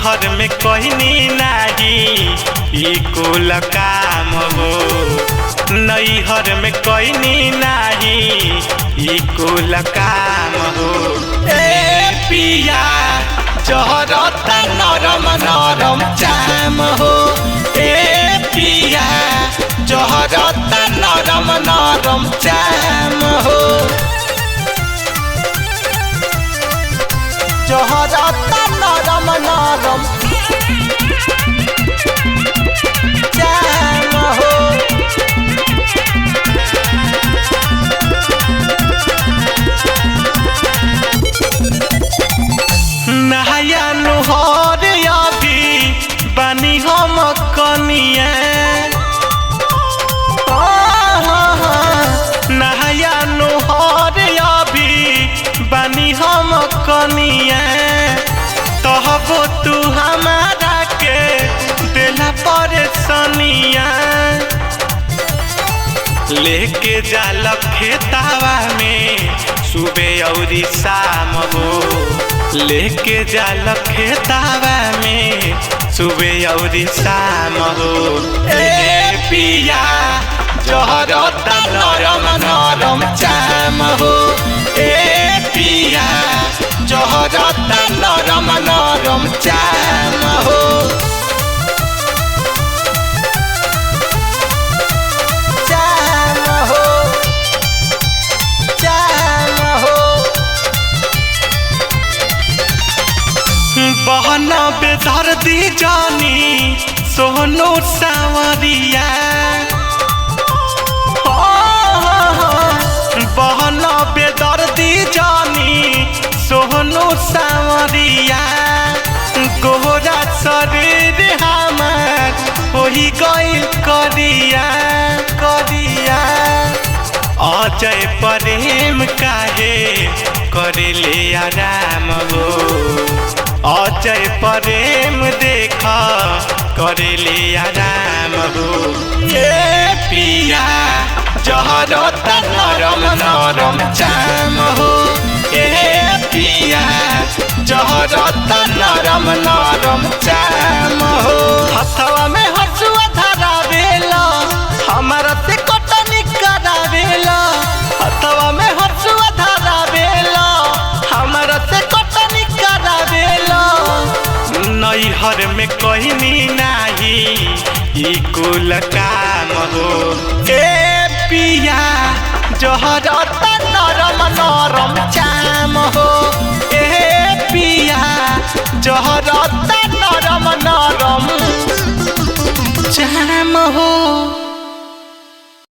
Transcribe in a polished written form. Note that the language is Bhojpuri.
नैहर में कहनी नाही ई कुल काम हो नैहर में कहनी नाही ई कुल काम हो ए पिया जहरता नरम नरम चाम हो ए पिया जहरता नरम नरम चाम हो जहरता नरम नरम चाम हो नहाया नुहर अभी बनी हम कनिया नहाया नुहर अभी बनी हम कनिया तहबो तू हमारा के दिला परेशानिया लेके जाल खेतावा में सुबह और शाम हो लेके जाल खेतावा में सुबह और शाम हो ए पिया जहरता नरम नरम चाम हो ए पिया जहरता नरम नरम चाम हो चाम हो चाम हो बहना बेदर्दी जानी सोनू सावरिया बहना बेदर्दी जानी सोनू सावरिया गोरा शरीर हमार होई गइल करिया करिया अजय प्रेम काहे करेले आराम हो अजय प्रेम देखा करेले आराम हो ये पिया जहरता नरम नरम चाम हो ए पिया जहरता नरम नरम चाम हो हथवा में हसुआ धरावेला हमारा से कटनी करावेला हथवा में हसुआ धरावेला हमारा से कटनी करावेला नैहर में कहनी नाही ई कुल काम हो ए पिया जहरता नरम नरम चाम हो ए पिया जहरता नरम नरम चाम हो।